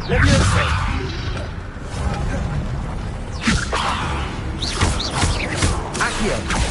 Leviosa! Accio!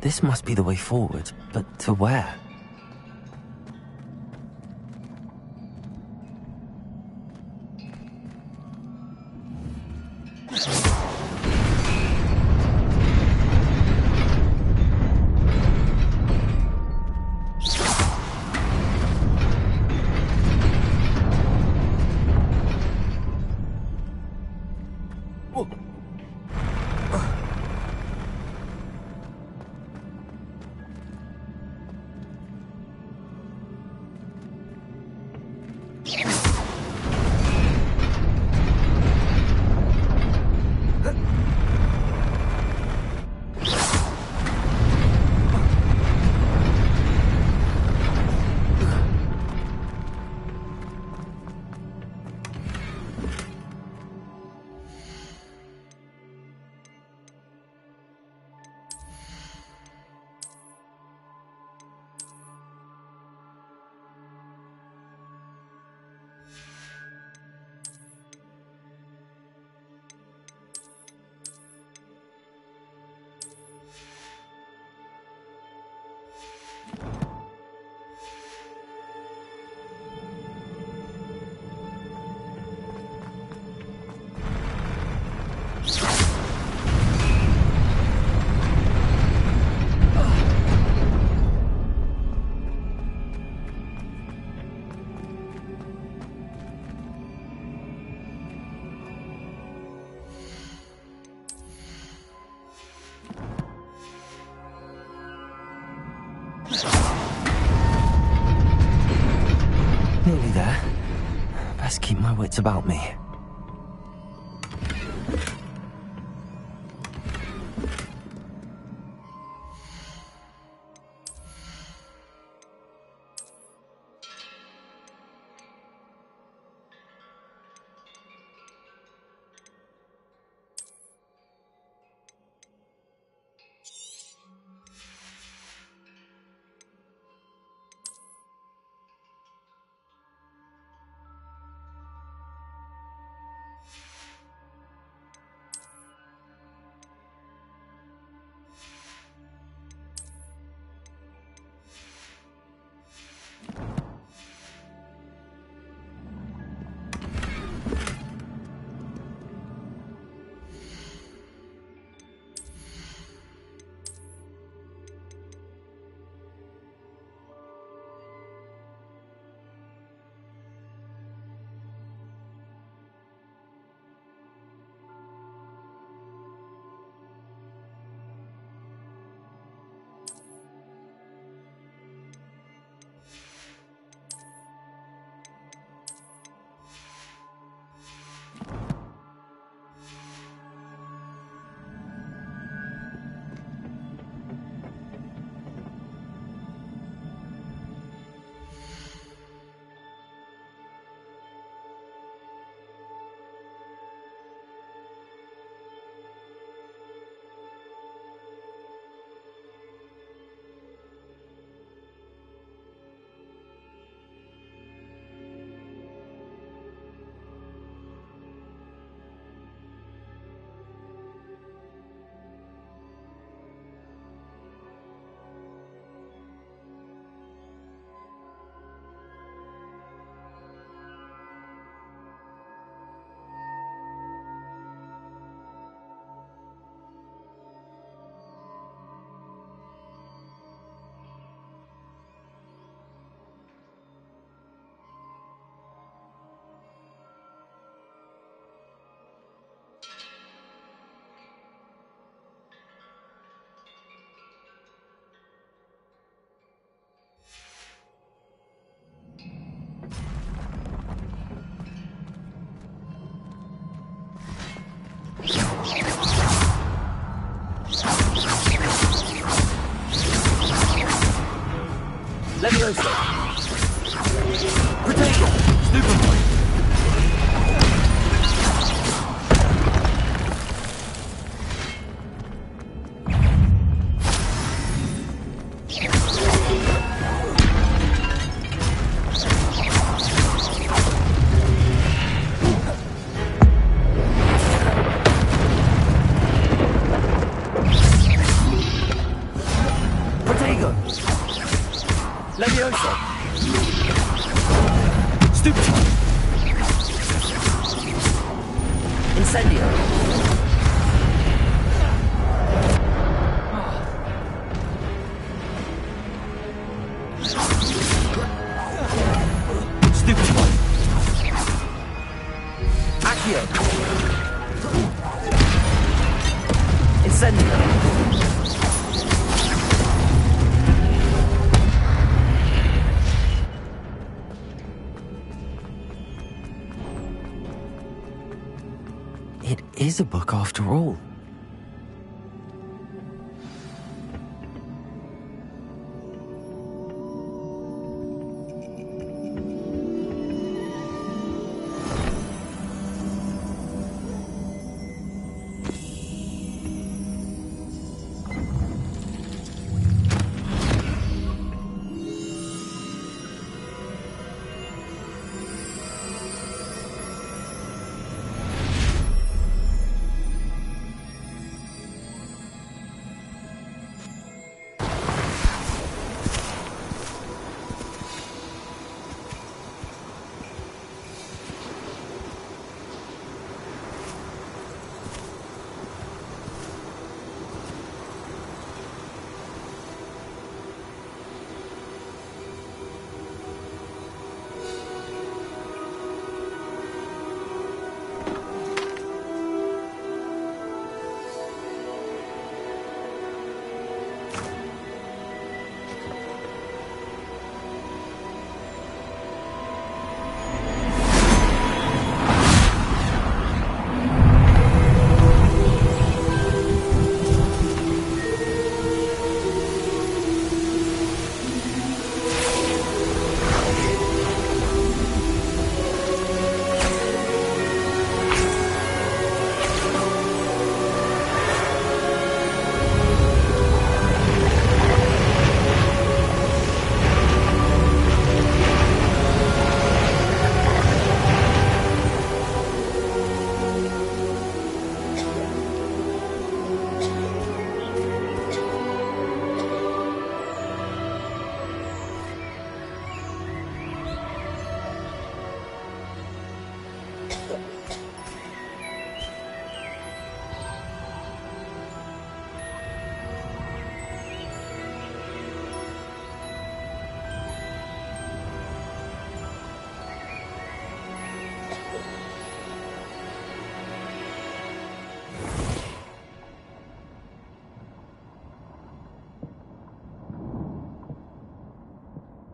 This must be the way forward, but to where? Nearly there. Best keep my wits about me. Levioso! Protego! Stupefy! Protego! Levioso! Stupefy! Incendio! Stupefy! Accio! Incendio! It is a book after all.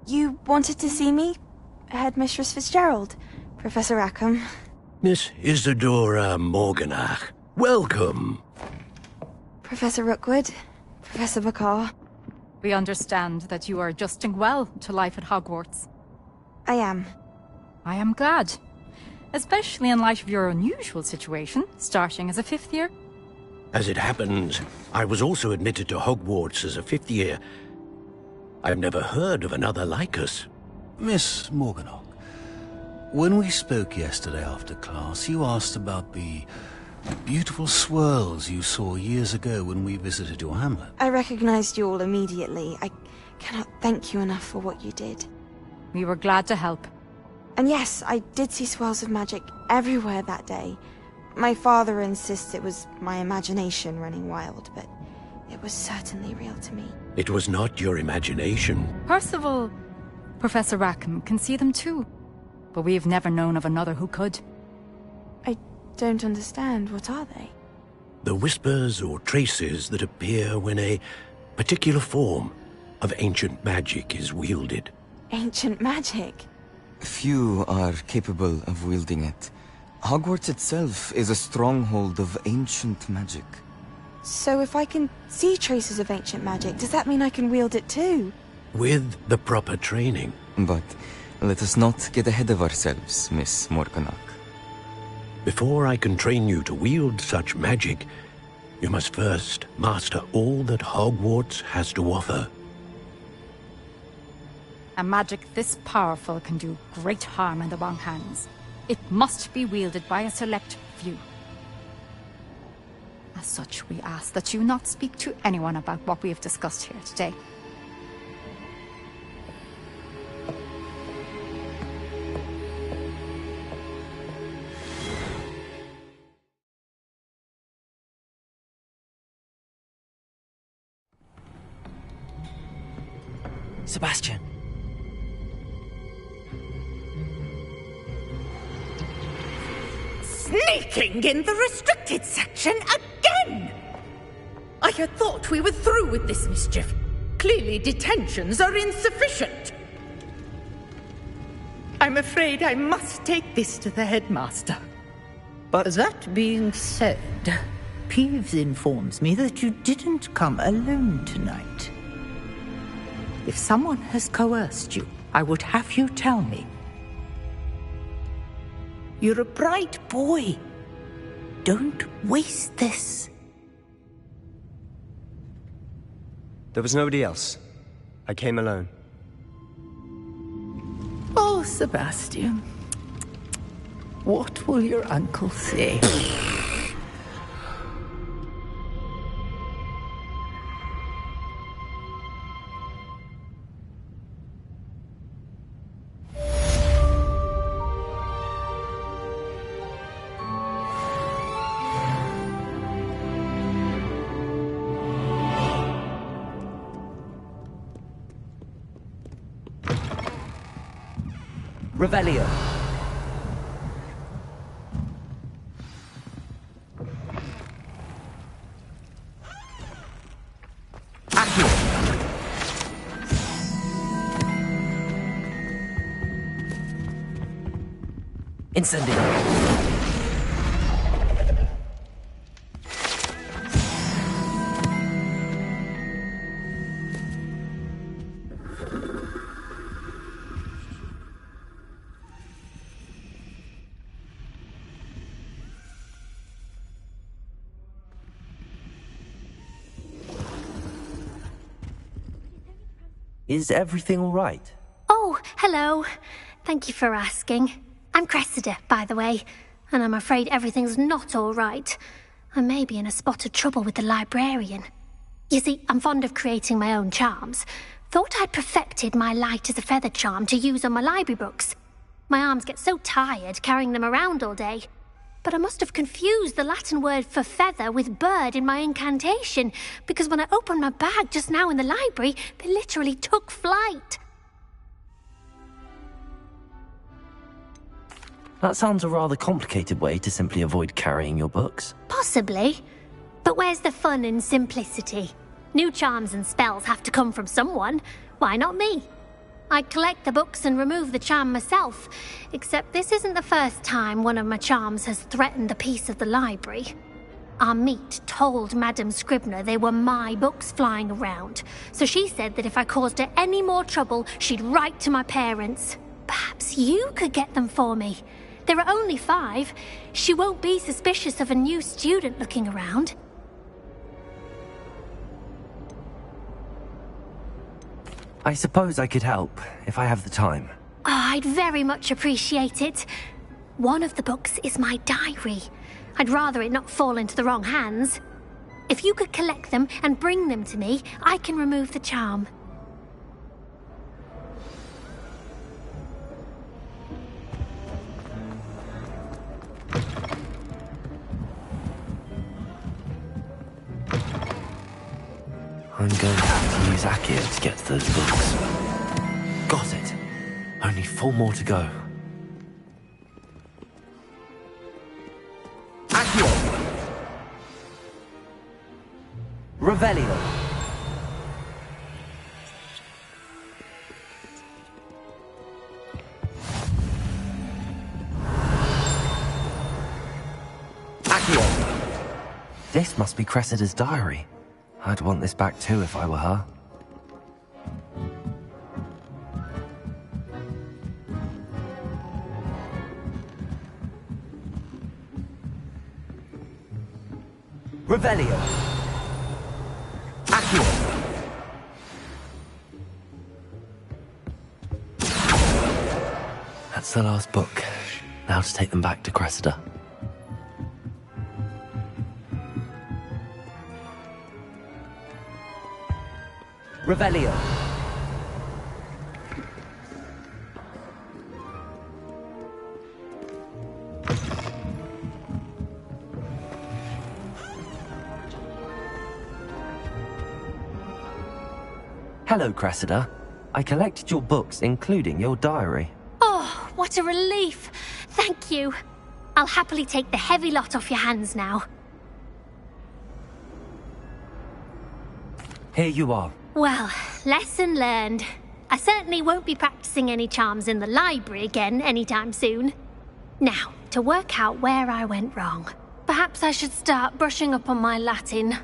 You wanted to see me? Headmistress Fitzgerald? Professor Rackham? Miss Isadora Morganach, welcome. Professor Rookwood? Professor Bakar? We understand that you are adjusting well to life at Hogwarts. I am. I am glad. Especially in light of your unusual situation, starting as a fifth year. As it happens, I was also admitted to Hogwarts as a fifth year. I've never heard of another like us. Miss Morganach, when we spoke yesterday after class, you asked about the beautiful swirls you saw years ago when we visited your hamlet. I recognized you all immediately. I cannot thank you enough for what you did. We were glad to help. And yes, I did see swirls of magic everywhere that day. My father insists it was my imagination running wild, but it was certainly real to me. It was not your imagination. Percival, Professor Rackham can see them too. But we've never known of another who could. I don't understand. What are they? The whispers or traces that appear when a particular form of ancient magic is wielded. Ancient magic? Few are capable of wielding it. Hogwarts itself is a stronghold of ancient magic. So if I can see traces of ancient magic, does that mean I can wield it too? With the proper training. But let us not get ahead of ourselves, Miss Morganach. Before I can train you to wield such magic, you must first master all that Hogwarts has to offer. A magic this powerful can do great harm in the wrong hands. It must be wielded by a select few. As such, we ask that you not speak to anyone about what we have discussed here today. Sebastian. Sneaking in the restricted section again! I had thought we were through with this mischief. Clearly detentions are insufficient. I'm afraid I must take this to the headmaster. But that being said, Peeves informs me that you didn't come alone tonight. If someone has coerced you, I would have you tell me. You're a bright boy. Don't waste this. There was nobody else. I came alone. Oh, Sebastian. What will your uncle say? Revelio. Accio. Incendio. Is everything all right? Oh, hello. Thank you for asking. I'm Cressida, by the way, and I'm afraid everything's not all right. I may be in a spot of trouble with the librarian. You see, I'm fond of creating my own charms. Thought I'd perfected my light as a feather charm to use on my library books. My arms get so tired carrying them around all day. But I must have confused the Latin word for feather with bird in my incantation, because when I opened my bag just now in the library, they literally took flight. That sounds a rather complicated way to simply avoid carrying your books. Possibly. But where's the fun in simplicity? New charms and spells have to come from someone. Why not me? I collect the books and remove the charm myself, except this isn't the first time one of my charms has threatened the peace of the library. Our meet told Madame Scribner they were my books flying around, so she said that if I caused her any more trouble, she'd write to my parents. Perhaps you could get them for me. There are only 5. She won't be suspicious of a new student looking around. I suppose I could help, if I have the time. Oh, I'd very much appreciate it. One of the books is my diary. I'd rather it not fall into the wrong hands. If you could collect them and bring them to me, I can remove the charm. I'm going to have to use Accio to get to those books. Got it. Only 4 more to go. Accio! Revelio! Accio! This must be Cressida's diary. I'd want this back too if I were her. Revelio. Accio. That's the last book. Now to take them back to Cressida. Revelio. Hello, Cressida. I collected your books, including your diary. Oh, what a relief. Thank you. I'll happily take the heavy lot off your hands now. Here you are. Well, lesson learned. I certainly won't be practicing any charms in the library again anytime soon. Now, to work out where I went wrong. Perhaps I should start brushing up on my Latin.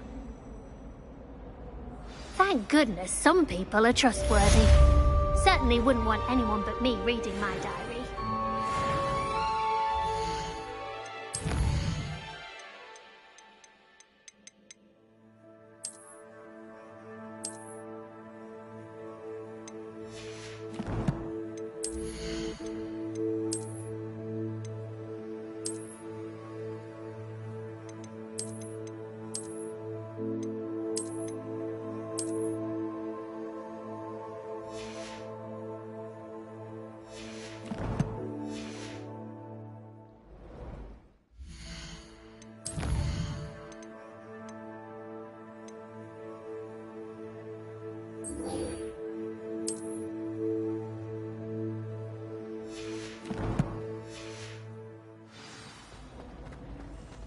Thank goodness some people are trustworthy. Certainly wouldn't want anyone but me reading my diary.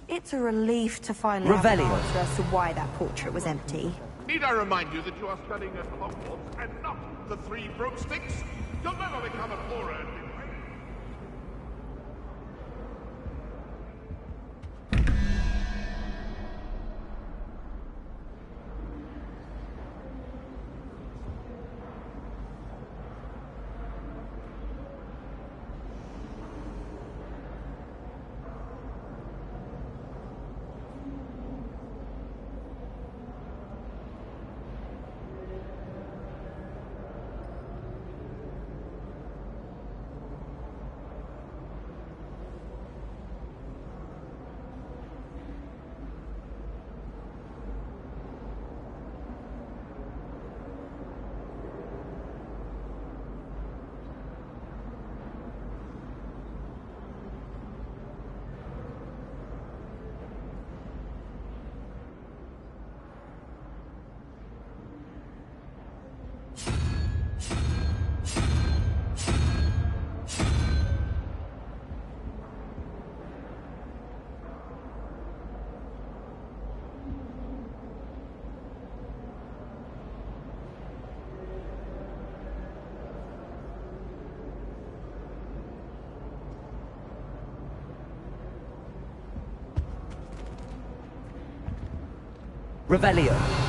It's a relief to finally have an answer as to why that portrait was empty. Need I remind you that you are studying at Hogwarts and not the Three Broomsticks? You'll never become a poorer anyway. Revelio.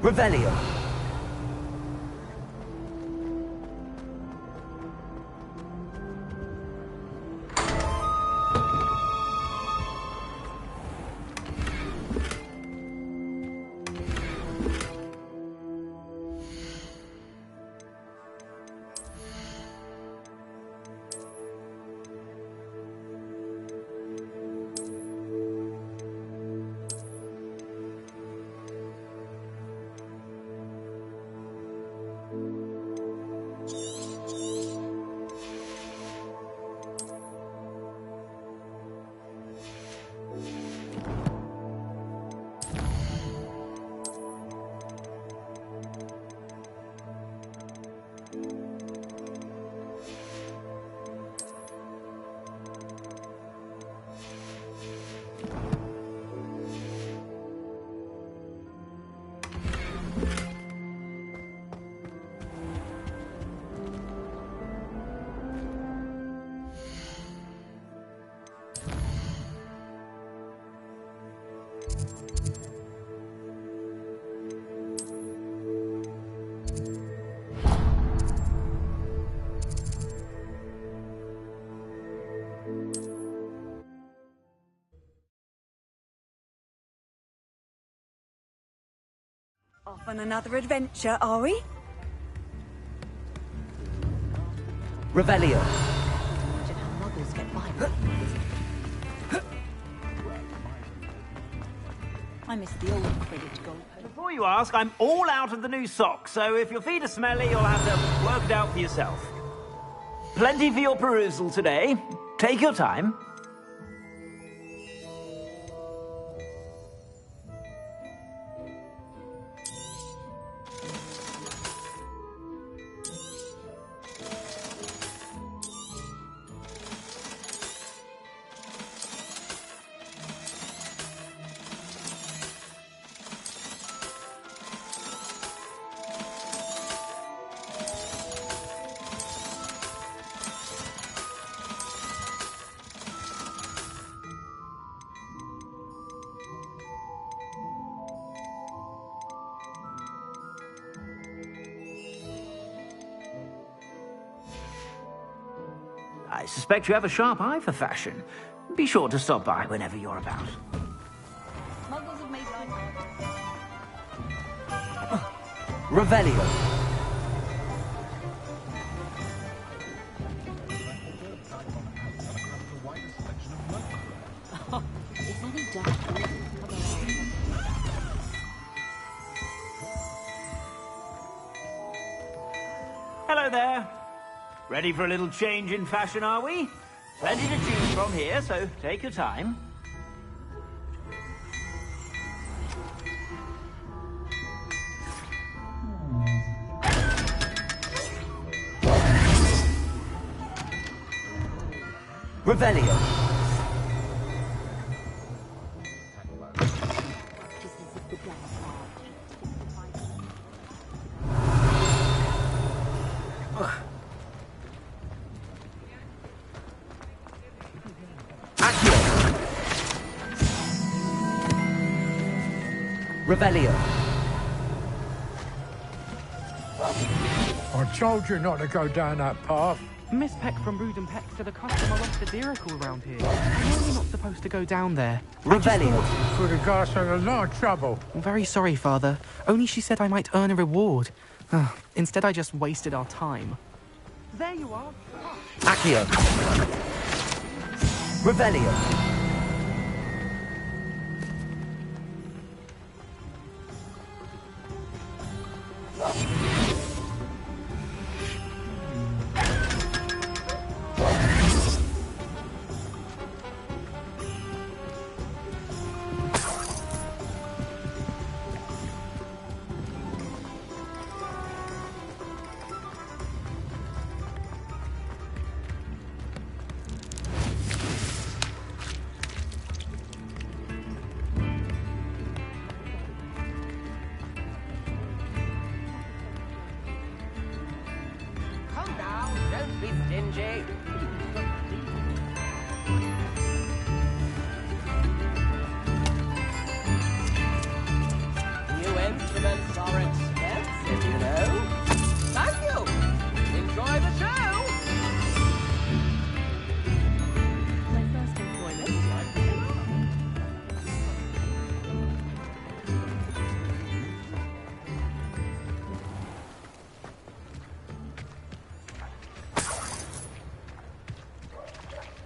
Revelio. Off on another adventure, are we? Revelio. Imagine how muggles get by with it. I miss the old Quidditch goal post. Before you ask, I'm all out of the new socks, so if your feet are smelly, you'll have to work it out for yourself. Plenty for your perusal today. Take your time. I suspect you have a sharp eye for fashion. Be sure to stop by whenever you're about. Muggles have made life hard. Revelio. If any dark Hello there. Ready for a little change in fashion, are we? Plenty to choose from here, so take your time. Revelio. Revelio. I told you not to go down that path. Miss Peck from Brood and Peck said a customer lost a deeracle around here. I know we're not supposed to go down there. Revelio. Could have got us in a lot of trouble. I'm very sorry, Father. Only she said I might earn a reward. Instead, I just wasted our time. There you are. Accio. Revelio.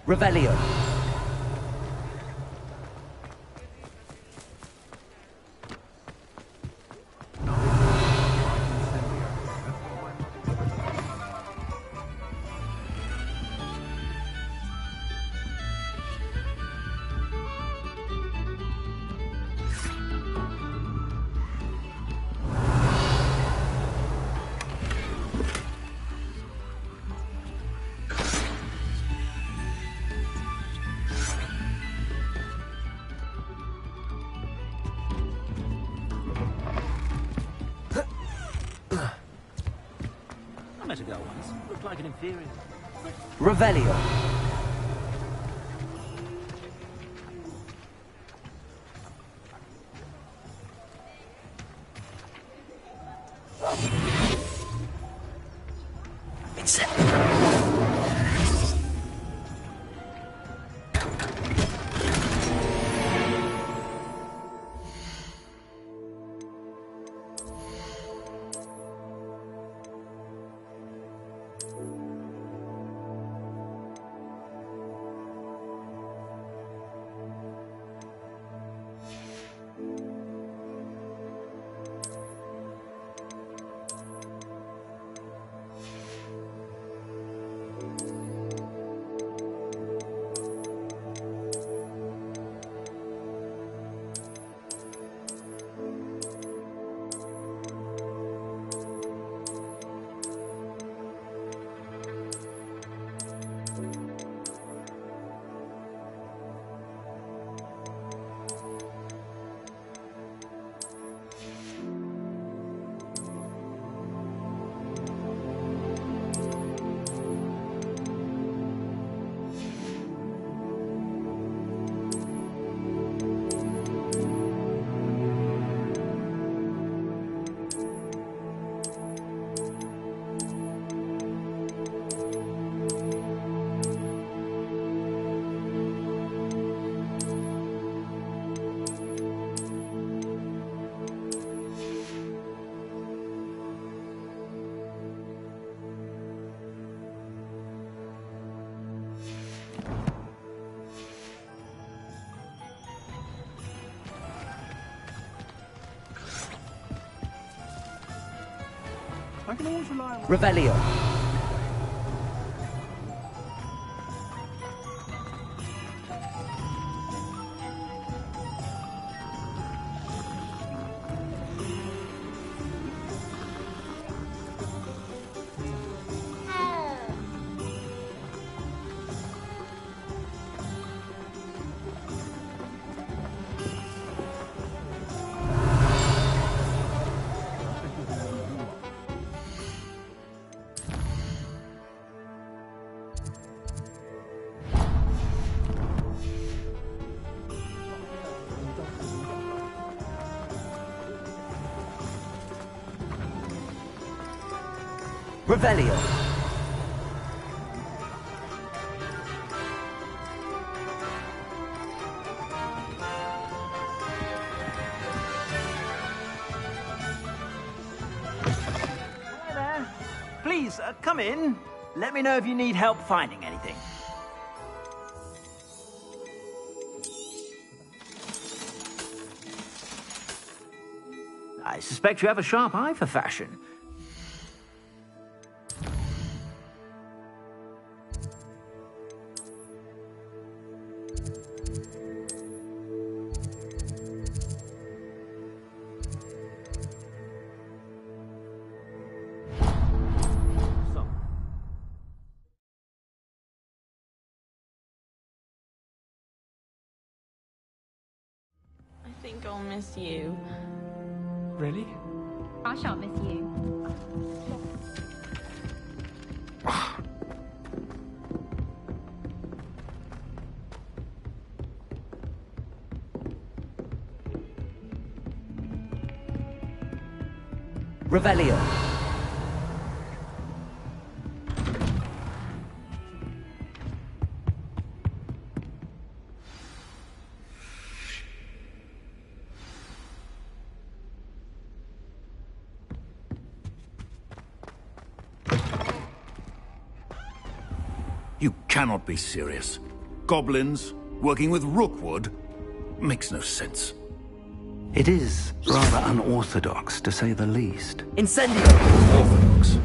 Revelio. I met a girl once. Looked like an inferior. Revelio. It's Revelio. Revelio. Hi there. Please, come in. Let me know if you need help finding anything. I suspect you have a sharp eye for fashion. I think I'll miss you. Really? I shan't miss you. Revelio. You cannot be serious. Goblins, working with Rookwood? Makes no sense. It is rather unorthodox, to say the least. Incendio! Orthodox.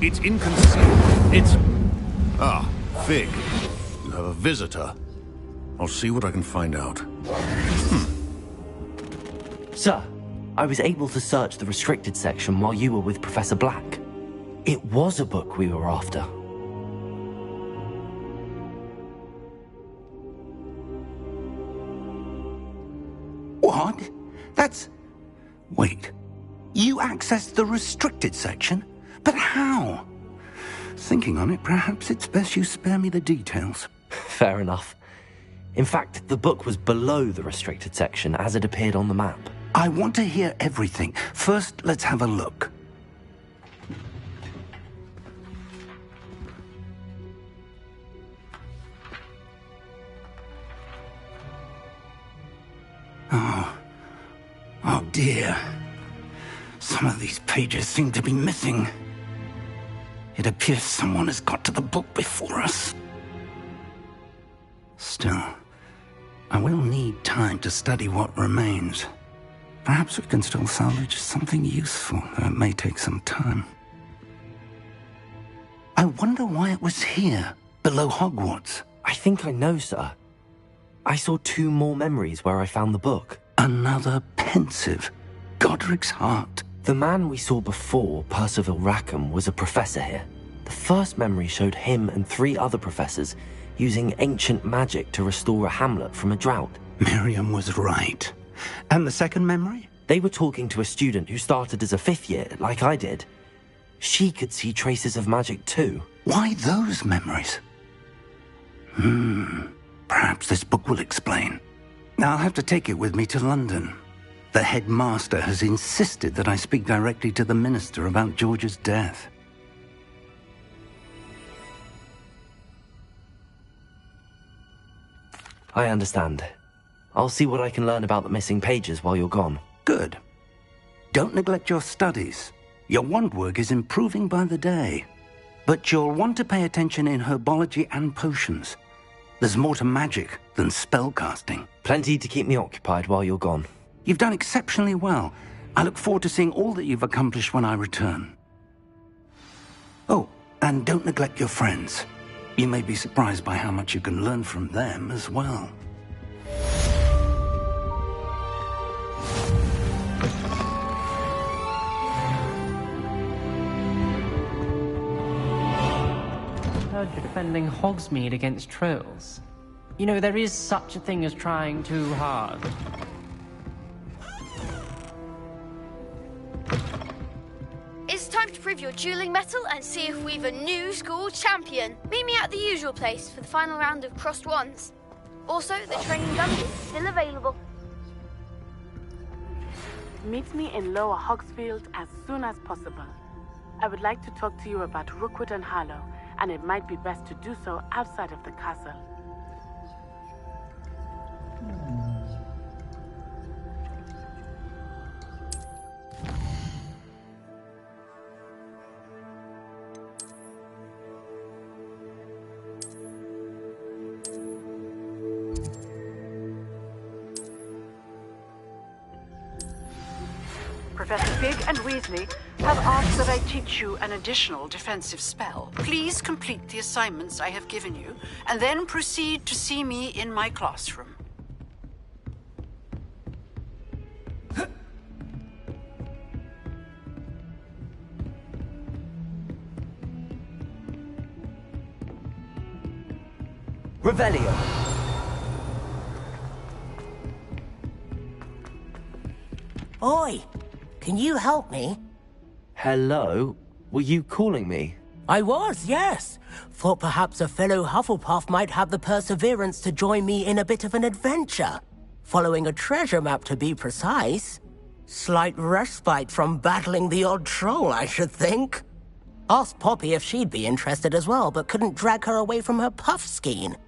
It's inconceivable. It's... Ah, Fig. You have a visitor. I'll see what I can find out. Sir, I was able to search the restricted section while you were with Professor Black. It was a book we were after. What? That's... Wait. You accessed the restricted section? But how? Thinking on it, perhaps it's best you spare me the details. Fair enough. In fact, the book was below the restricted section as it appeared on the map. I want to hear everything. First, let's have a look. Oh dear. Some of these pages seem to be missing. It appears someone has got to the book before us. Still, I will need time to study what remains. Perhaps we can still salvage something useful, though it may take some time. I wonder why it was here, below Hogwarts. I think I know, sir. I saw 2 more memories where I found the book. Another pensive. Godric's heart. The man we saw before, Percival Rackham, was a professor here. The first memory showed him and 3 other professors using ancient magic to restore a hamlet from a drought. Miriam was right. And the second memory? They were talking to a student who started as a 5th year, like I did. She could see traces of magic too. Why those memories? Perhaps this book will explain. I'll have to take it with me to London. The headmaster has insisted that I speak directly to the minister about George's death. I understand. I'll see what I can learn about the missing pages while you're gone. Good. Don't neglect your studies. Your wand work is improving by the day. But you'll want to pay attention in herbology and potions. There's more to magic than spellcasting. Plenty to keep me occupied while you're gone. You've done exceptionally well. I look forward to seeing all that you've accomplished when I return. Oh, and don't neglect your friends. You may be surprised by how much you can learn from them as well. Heard you're defending Hogsmeade against trolls. You know, there is such a thing as trying too hard. It's time to prove your dueling mettle and see if we've a new school champion. Meet me at the usual place for the final round of crossed wands. Also, the training gun is still available. Meet me in Lower Hogsfield as soon as possible. I would like to talk to you about Rookwood and Harlow, and it might be best to do so outside of the castle. Professor Fig and Weasley have asked that I teach you an additional defensive spell. Please complete the assignments I have given you, and then proceed to see me in my classroom. Revelio. Oi! Can you help me? Hello? Were you calling me? I was, yes. Thought perhaps a fellow Hufflepuff might have the perseverance to join me in a bit of an adventure. Following a treasure map, to be precise. Slight respite from battling the odd troll, I should think. Asked Poppy if she'd be interested as well, but couldn't drag her away from her puff skein.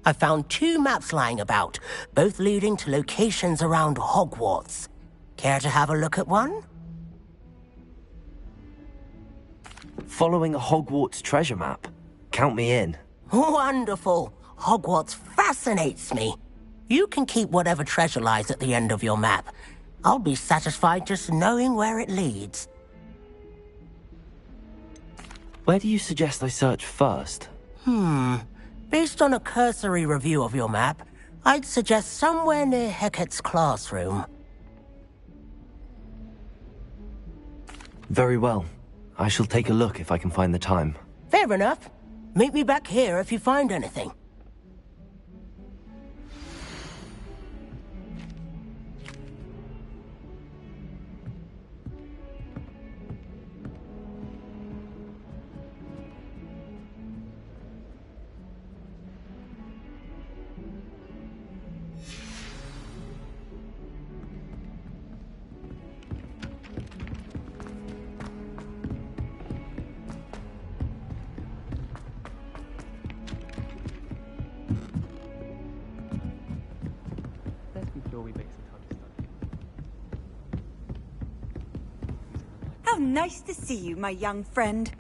I found 2 maps lying about, both leading to locations around Hogwarts. Care to have a look at one? Following a Hogwarts treasure map? Count me in. Wonderful. Hogwarts fascinates me. You can keep whatever treasure lies at the end of your map. I'll be satisfied just knowing where it leads. Where do you suggest I search first? Based on a cursory review of your map, I'd suggest somewhere near Hecat's classroom. Very well. I shall take a look if I can find the time. Fair enough. Meet me back here if you find anything. How nice to see you, my young friend.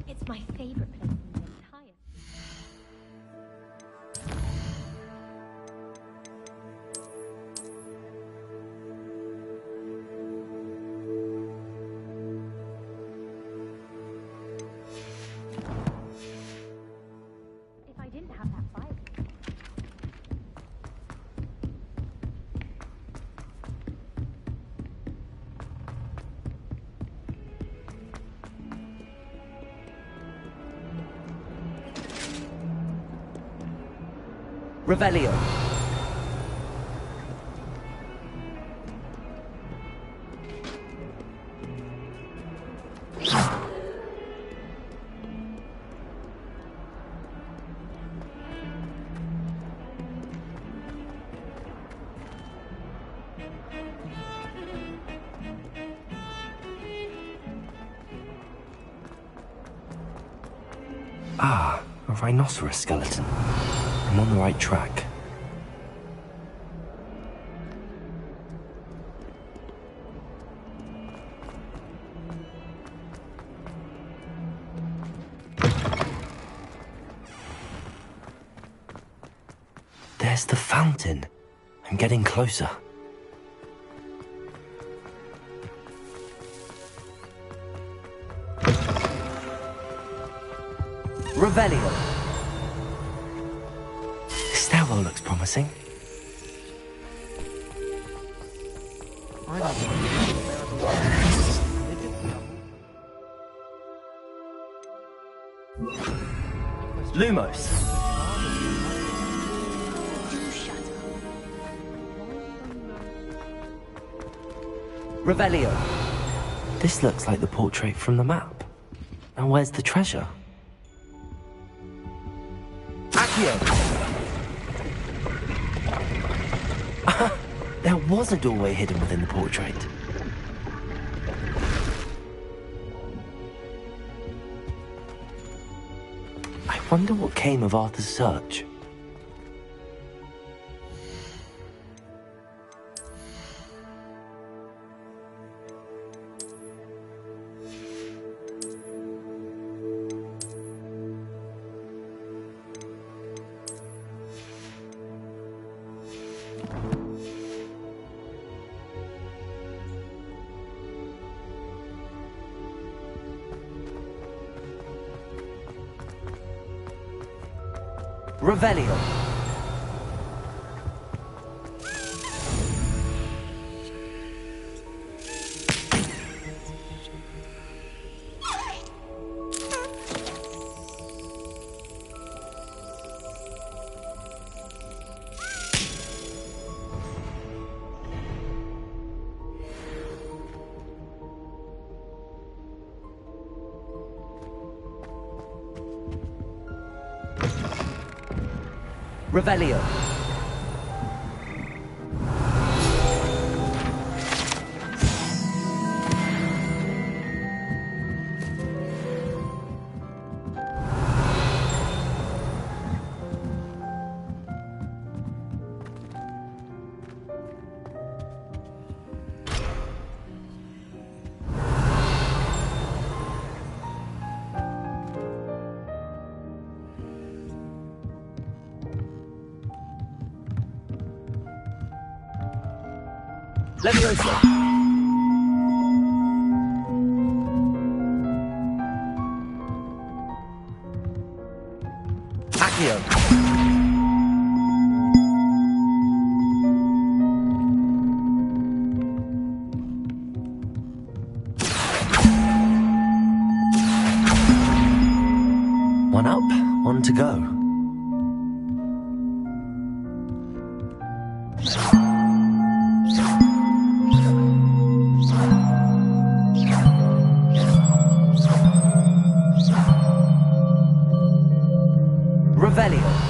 It's my favorite place in the entire... If I didn't have that Bible... Revelio. Ah, a rhinoceros skeleton. I'm on the right track. There's the fountain. I'm getting closer. Revelio. The stairwell looks promising. Lumos. Revelio. This looks like the portrait from the map. Now where's the treasure? Accio. There was a doorway hidden within the portrait. I wonder what came of Arthur's search. Revelio. Revelio. Leviosa. Accio. One up, one to go. Revelio.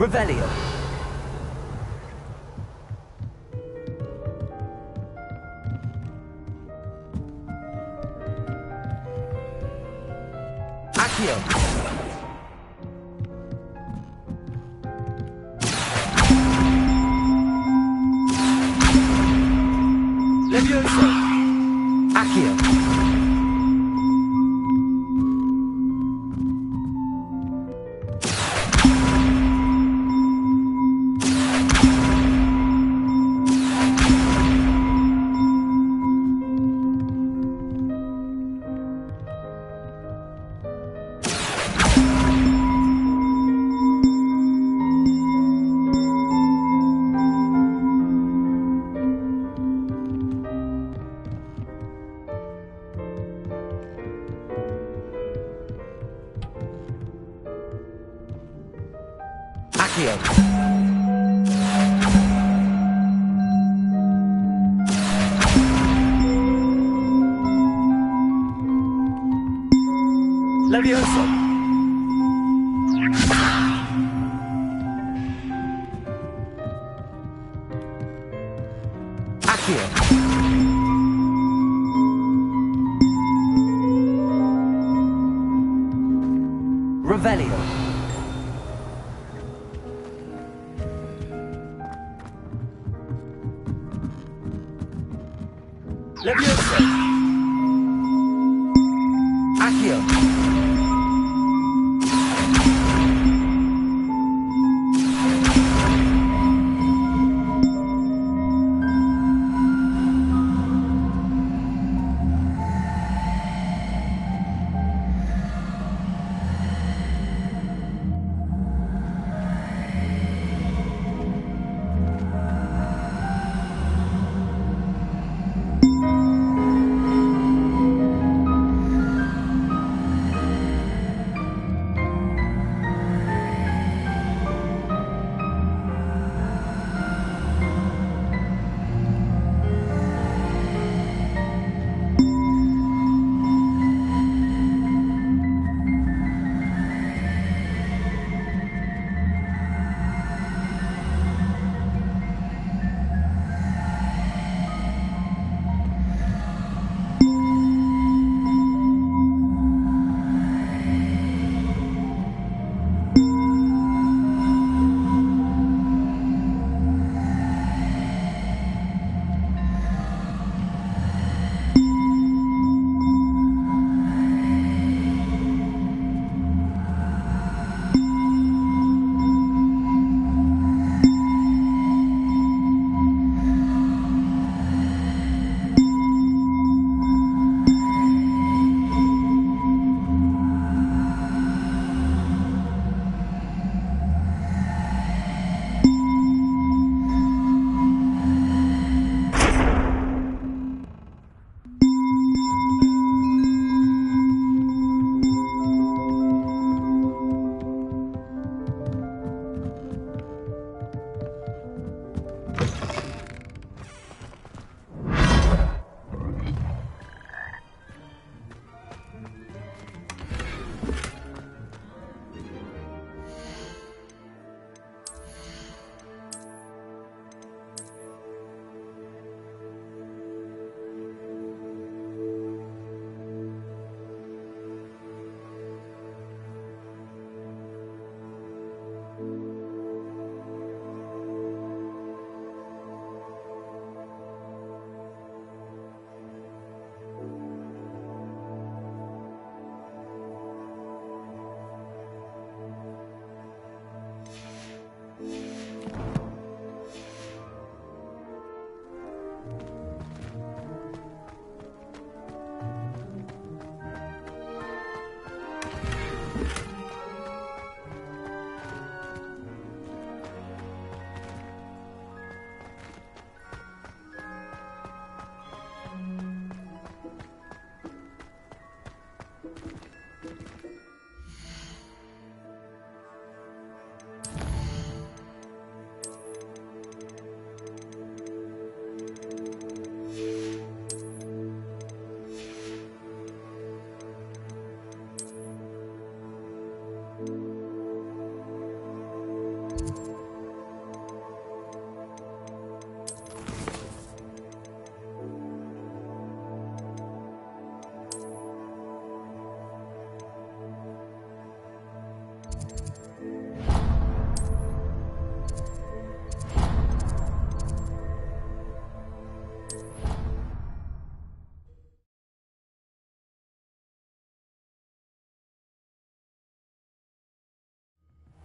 Revelio. Accio. Levioso. Accio. Accio. Levioso. Accio. Revelio. Levioso. Accio.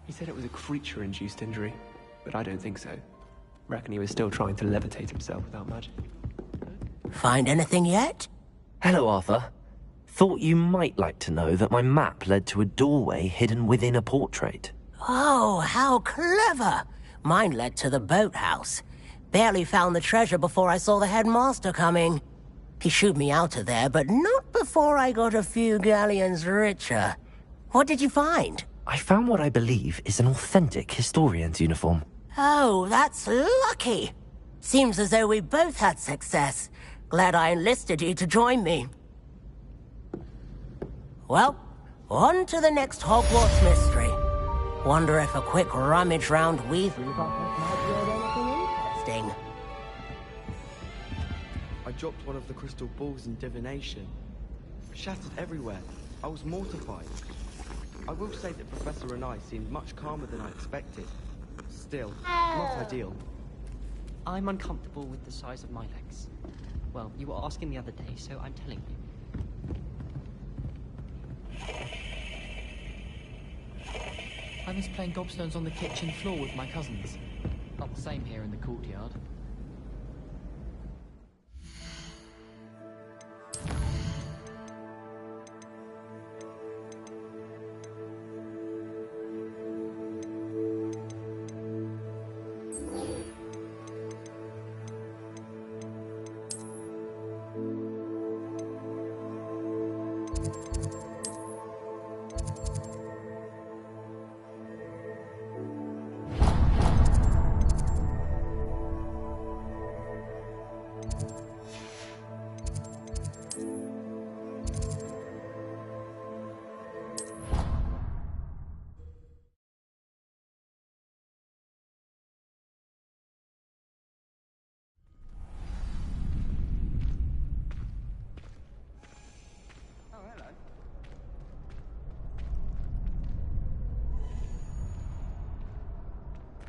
He said it was a creature-induced injury, but I don't think so. Reckon he was still trying to levitate himself without magic. Find anything yet? Hello, Arthur. Thought you might like to know that my map led to a doorway hidden within a portrait. Oh, how clever! Mine led to the boathouse. Barely found the treasure before I saw the headmaster coming. He shooed me out of there, but not before I got a few galleons richer. What did you find? I found what I believe is an authentic historian's uniform. Oh, that's lucky. Seems as though we both had success. Glad I enlisted you to join me. Well, on to the next Hogwarts mystery. Wonder if a quick rummage round Weasley's office might yield anything interesting. I dropped one of the crystal balls in divination. Shattered everywhere. I was mortified. I will say that Professor and I seemed much calmer than I expected. Still, not ideal. I'm uncomfortable with the size of my legs. Well, you were asking the other day, so I'm telling you. I was playing gobstones on the kitchen floor with my cousins. Not the same here in the courtyard.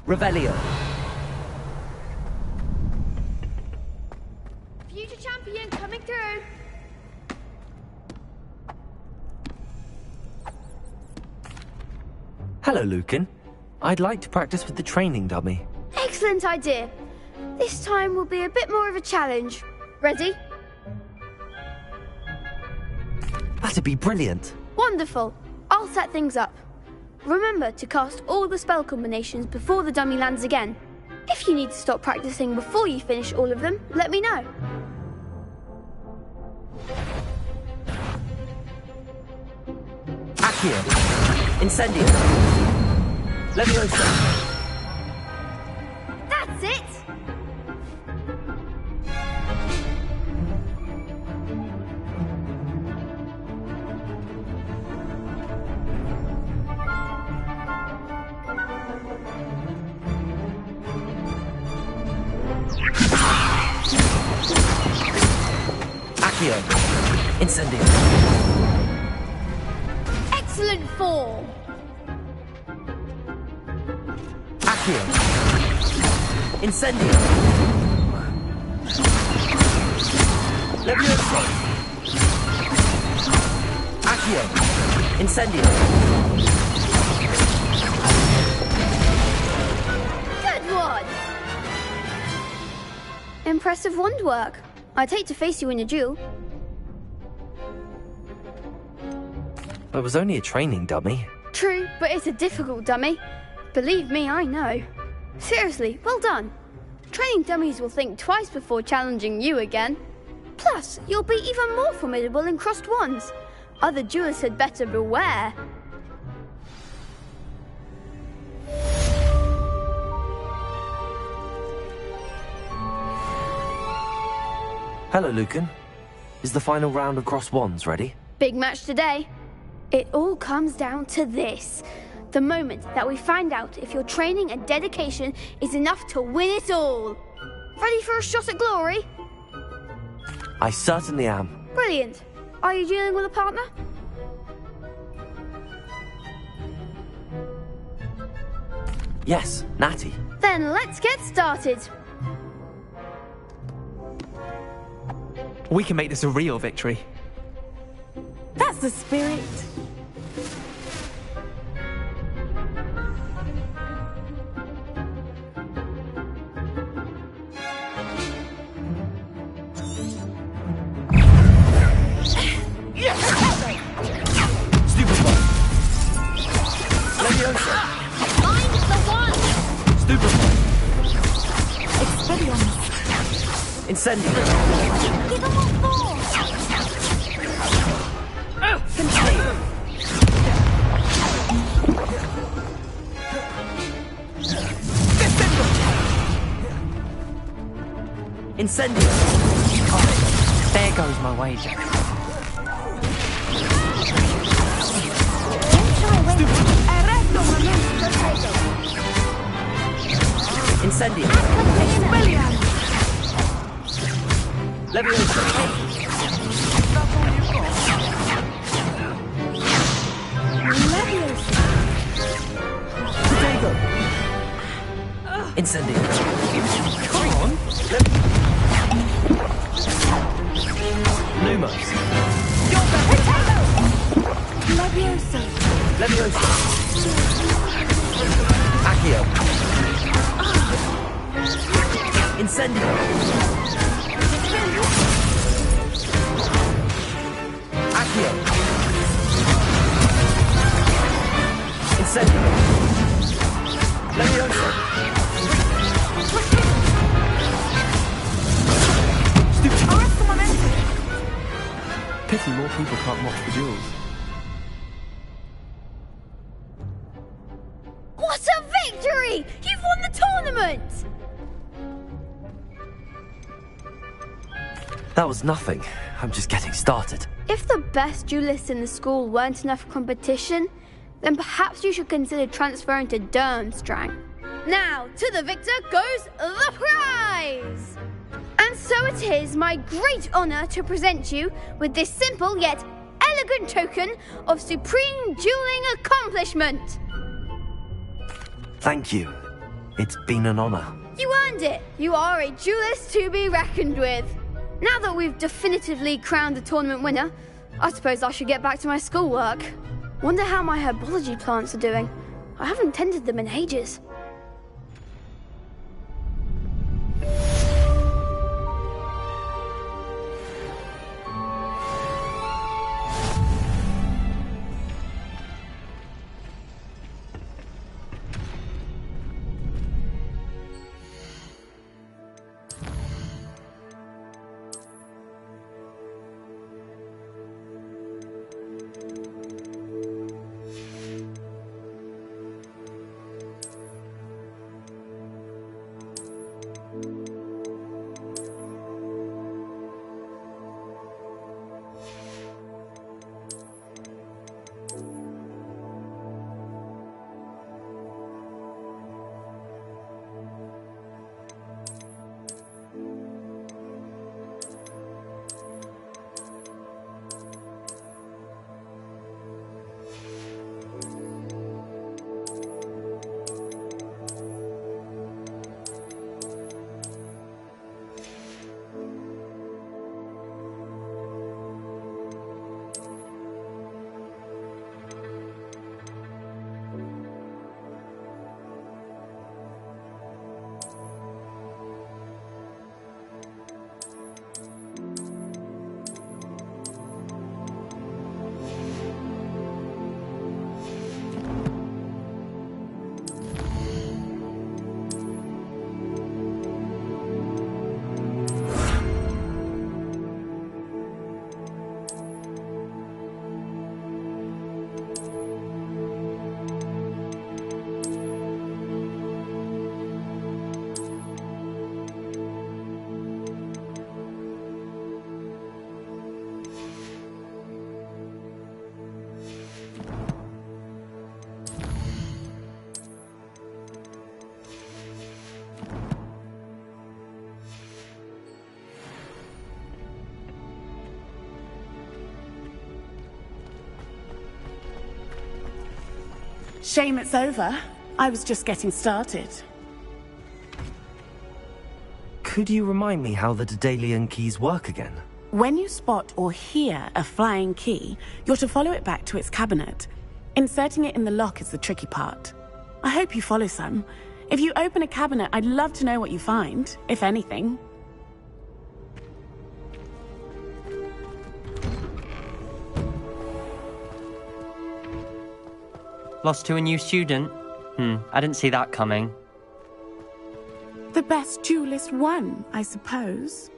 Revelio. Future champion coming through. Hello, Lucan. I'd like to practice with the training dummy. Excellent idea. This time will be a bit more of a challenge. Ready? That'd be brilliant. Wonderful. I'll set things up. Remember to cast all the spell combinations before the dummy lands again. If you need to stop practicing before you finish all of them, let me know. Accio. Incendio. Leviosa. That's it! Accio. Incendio. Excellent form! Accio. Incendio. Leviosa. Accio. Incendio. Good one! Impressive wand work. I'd hate to face you in a duel. It was only a training dummy. True, but it's a difficult dummy. Believe me, I know. Seriously, well done. Training dummies will think twice before challenging you again. Plus, you'll be even more formidable in crossed wands. Other duelists had better beware. Hello, Lucan. Is the final round of crossed wands ready? Big match today. It all comes down to this. The moment that we find out if your training and dedication is enough to win it all. Ready for a shot at glory? I certainly am. Brilliant. Are you dealing with a partner? Yes, Natty. Then let's get started. We can make this a real victory. That's the spirit. Incendio! Give them what for! Incendio! Oh, there goes my wager. Incendio! Leviosa! Potato! Incendio! Come on! Lumos! Leviosa! Leviosa! Accio! Incendio! Accio! Incendio! Leviosa! Pity more people can't watch the duels. What a victory! You've won the tournament! That was nothing. I'm just getting started. If the best duelists in the school weren't enough competition, then perhaps you should consider transferring to Durmstrang. Now, to the victor goes the prize! And so it is my great honour to present you with this simple yet elegant token of supreme dueling accomplishment. Thank you. It's been an honor. You earned it! You are a duelist to be reckoned with. Now that we've definitively crowned the tournament winner, I suppose I should get back to my schoolwork. Wonder how my herbology plants are doing. I haven't tended them in ages. Shame it's over. I was just getting started. Could you remind me how the Daedalian keys work again? When you spot or hear a flying key, you're to follow it back to its cabinet. Inserting it in the lock is the tricky part. I hope you follow some. If you open a cabinet, I'd love to know what you find, if anything. Lost to a new student? I didn't see that coming. The best duelist won, I suppose.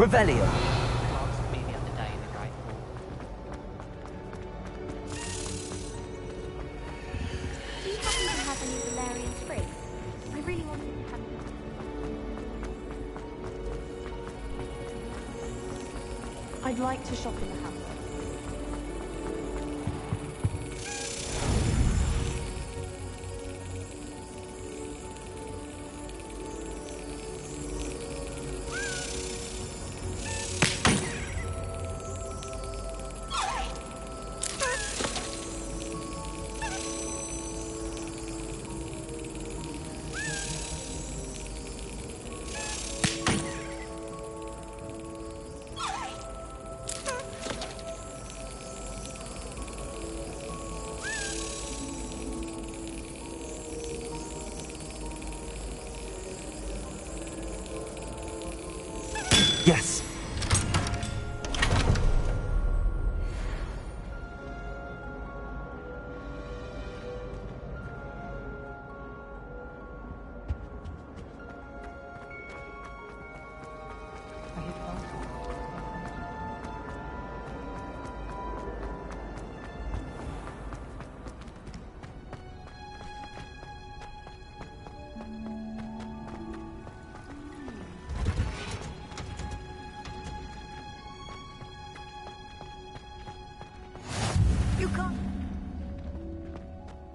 Revelio. Glanced at me the other day in the Great Hall. Do you happen to have any valerians free? I really wanted to have them. I'd like to shop in the hamlet. Yes.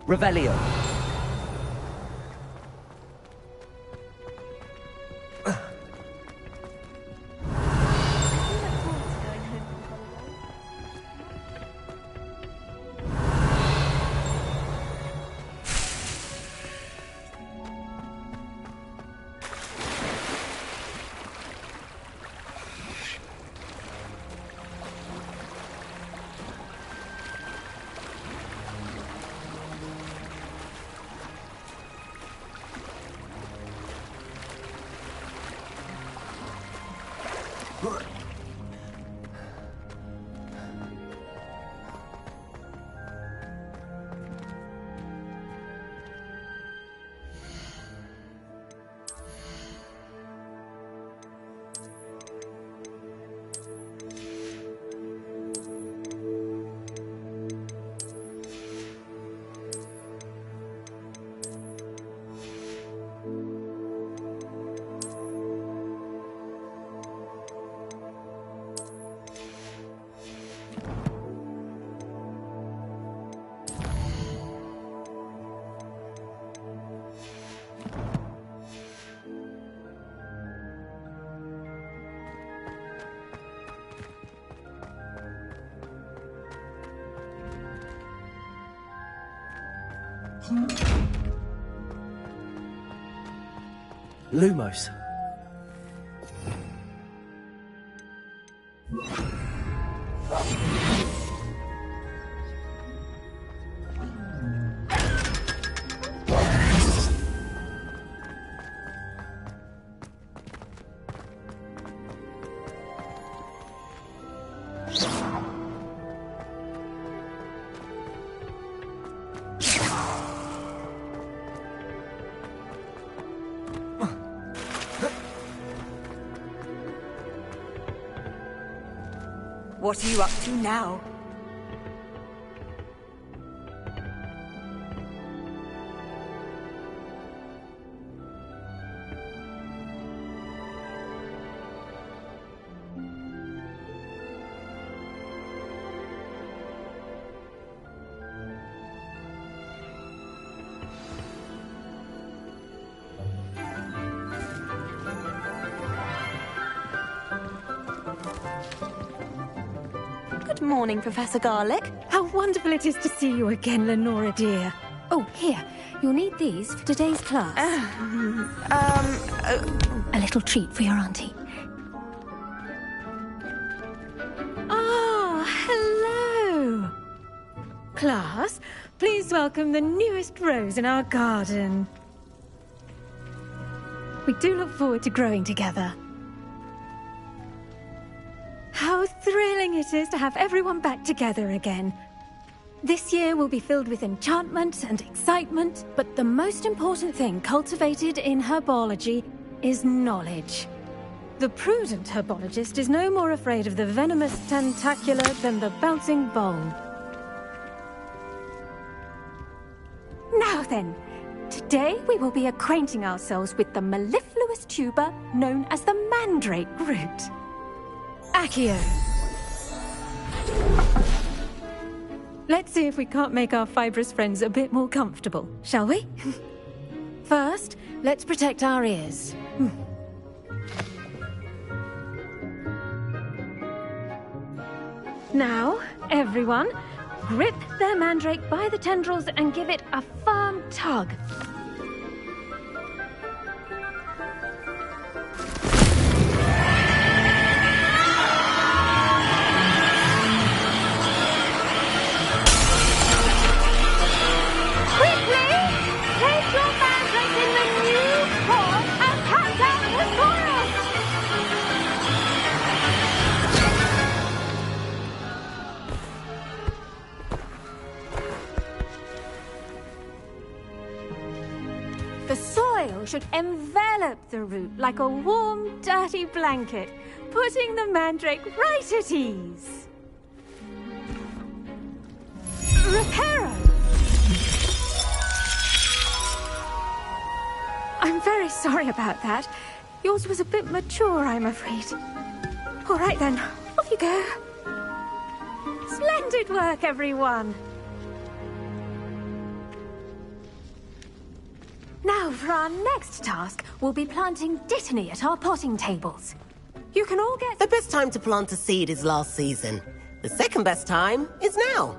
Revelio. Lumos. What are you up to now? Good morning, Professor Garlick. How wonderful it is to see you again, Lenora dear. Oh, here. You'll need these for today's class. A little treat for your auntie. Ah, hello. Class, please welcome the newest rose in our garden. We do look forward to growing together. How thrilling it is to have everyone back together again. This year will be filled with enchantment and excitement, but the most important thing cultivated in herbology is knowledge. The prudent herbologist is no more afraid of the venomous tentacular than the bouncing ball. Now then, today we will be acquainting ourselves with the mellifluous tuber known as the mandrake root. Accio. Let's see if we can't make our fibrous friends a bit more comfortable, shall we? First, let's protect our ears. Now, everyone, grip their mandrake by the tendrils and give it a firm tug. The soil should envelop the root like a warm, dirty blanket, putting the mandrake right at ease. Reparo! I'm very sorry about that. Yours was a bit mature, I'm afraid. All right then, off you go. Splendid work, everyone. Now, for our next task, we'll be planting dittany at our potting tables. You can all get... The best time to plant a seed is last season. The second best time is now.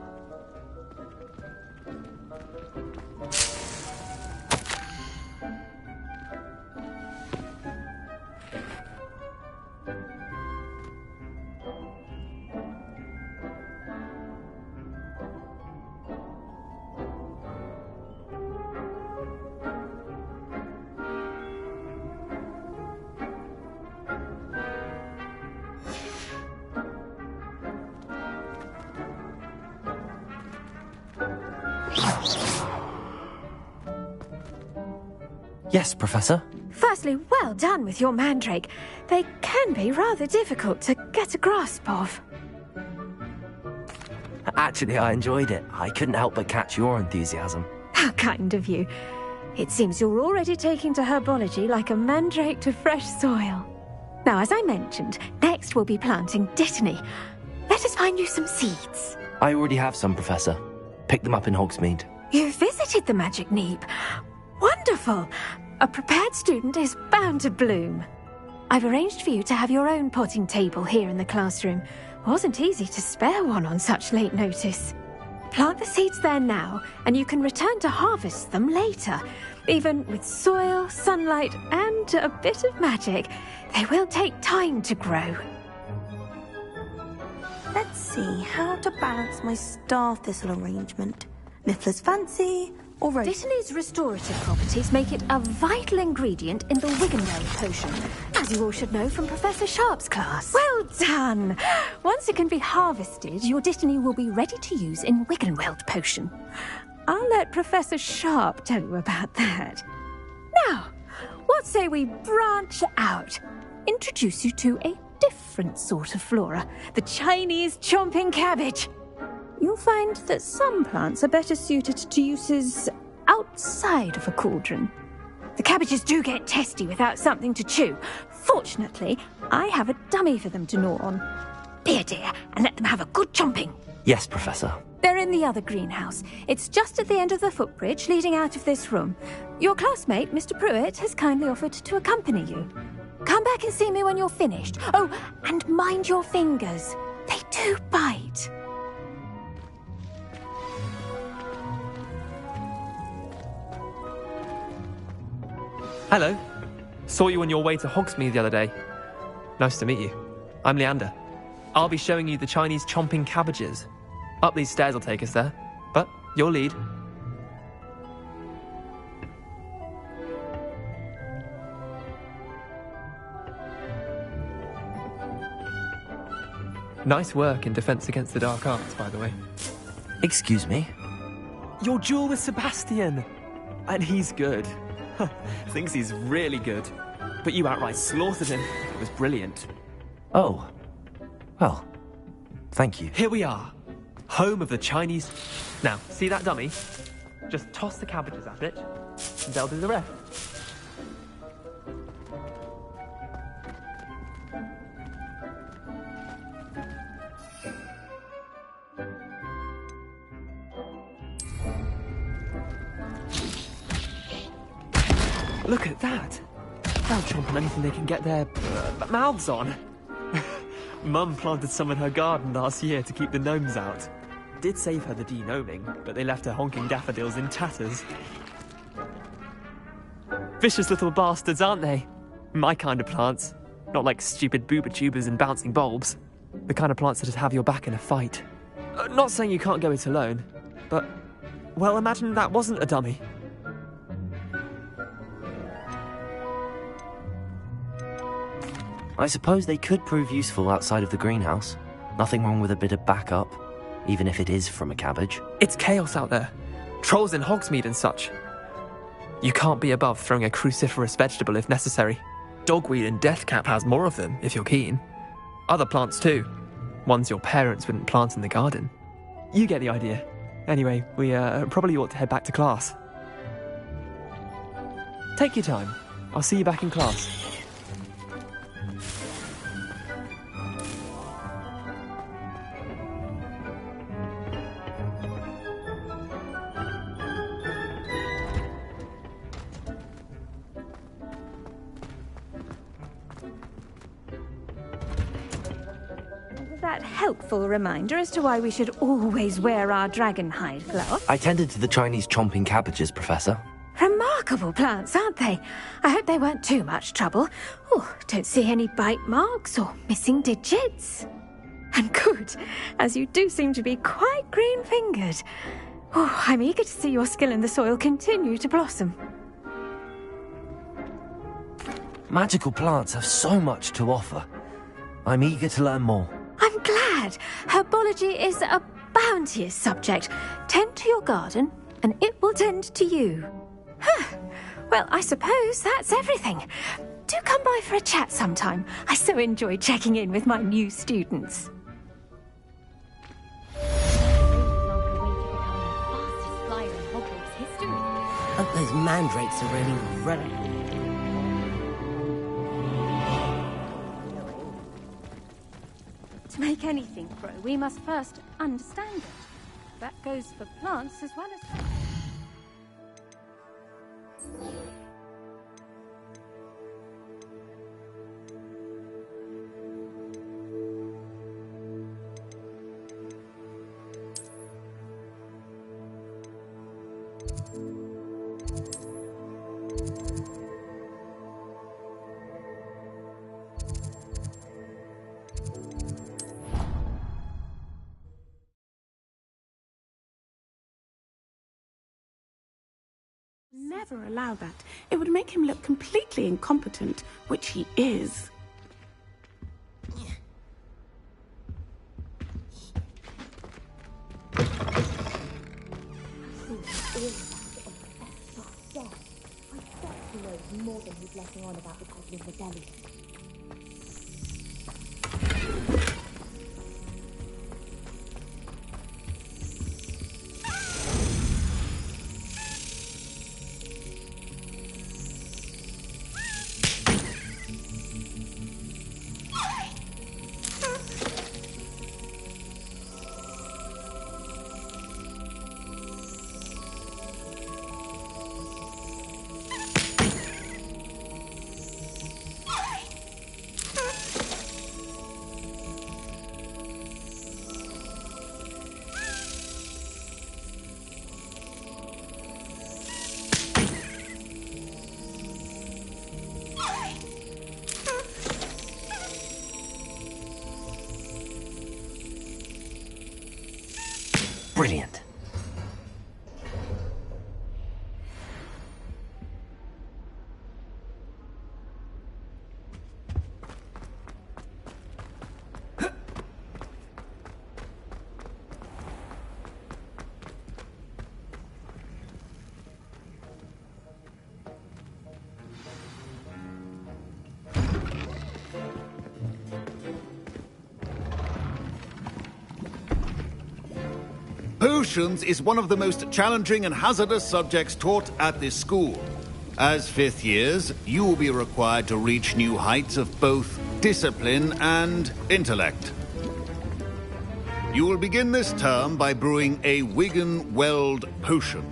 Yes, Professor? Firstly, well done with your mandrake. They can be rather difficult to get a grasp of. Actually, I enjoyed it. I couldn't help but catch your enthusiasm. How kind of you. It seems you're already taking to herbology like a mandrake to fresh soil. Now, as I mentioned, next we'll be planting dittany. Let us find you some seeds. I already have some, Professor. Pick them up in Hogsmeade. You visited the Magic Neep. Wonderful! A prepared student is bound to bloom. I've arranged for you to have your own potting table here in the classroom. Wasn't easy to spare one on such late notice. Plant the seeds there now, and you can return to harvest them later. Even with soil, sunlight, and a bit of magic, they will take time to grow. Let's see how to balance my star thistle arrangement. Niffler's fancy, or rose. Dittany's restorative properties make it a vital ingredient in the Wiggenweld potion, as you all should know from Professor Sharp's class. Well done! Once it can be harvested, your dittany will be ready to use in Wiggenweld potion. I'll let Professor Sharp tell you about that. Now, what say we branch out? Introduce you to a different sort of flora, the Chinese chomping cabbage. You'll find that some plants are better suited to uses outside of a cauldron. The cabbages do get testy without something to chew. Fortunately, I have a dummy for them to gnaw on. Be a dear and let them have a good chomping. Yes, Professor. They're in the other greenhouse. It's just at the end of the footbridge leading out of this room. Your classmate, Mr. Pruitt, has kindly offered to accompany you. Come back and see me when you're finished. Oh, and mind your fingers. They do bite. Hello. Saw you on your way to Hogsmeade the other day. Nice to meet you. I'm Leander. I'll be showing you the Chinese chomping cabbages. Up these stairs will take us there, but you'll lead. Nice work in Defense Against the Dark Arts, by the way. Excuse me? Your duel with Sebastian! And he's good. Thinks he's really good. but you outright slaughtered him. It was brilliant. Oh. Well, thank you. Here we are. Home of the Chinese... Now, see that dummy? Just toss the cabbages at it, and they'll do the rest. Look at that! They'll chomp on anything they can get their mouths on. Mum planted some in her garden last year to keep the gnomes out. Did save her the de-gnoming, but they left her honking daffodils in tatters. Vicious little bastards, aren't they? My kind of plants. Not like stupid booba tubers and bouncing bulbs. The kind of plants that just have your back in a fight. Not saying you can't go it alone, but... Well, imagine that wasn't a dummy. I suppose they could prove useful outside of the greenhouse. Nothing wrong with a bit of backup, even if it is from a cabbage. It's chaos out there. Trolls in Hogsmeade and such. You can't be above throwing a cruciferous vegetable if necessary. Dogweed and deathcap has more of them, if you're keen. Other plants too. Ones your parents wouldn't plant in the garden. You get the idea. Anyway, we probably ought to head back to class. Take your time. I'll see you back in class. That helpful reminder as to why we should always wear our dragon hide glove. I tended to the Chinese chomping cabbages, Professor. Remarkable plants, aren't they? I hope they weren't too much trouble. Oh, don't see any bite marks or missing digits. And good, as you do seem to be quite green-fingered. Oh, I'm eager to see your skill in the soil continue to blossom. Magical plants have so much to offer. I'm eager to learn more. I'm glad. Herbology is a bounteous subject. Tend to your garden, and it will tend to you. Huh. Well, I suppose that's everything. Do come by for a chat sometime. I so enjoy checking in with my new students. Hope those mandrakes are really ready. To make anything grow, we must first understand it. That goes for plants as well as... Never allow that. It would make him look completely incompetent, which he is. More than he's letting on about the Goblin Rebellion. Brilliant. Potions is one of the most challenging and hazardous subjects taught at this school. As fifth years, you will be required to reach new heights of both discipline and intellect. You will begin this term by brewing a Wigan-Weld potion.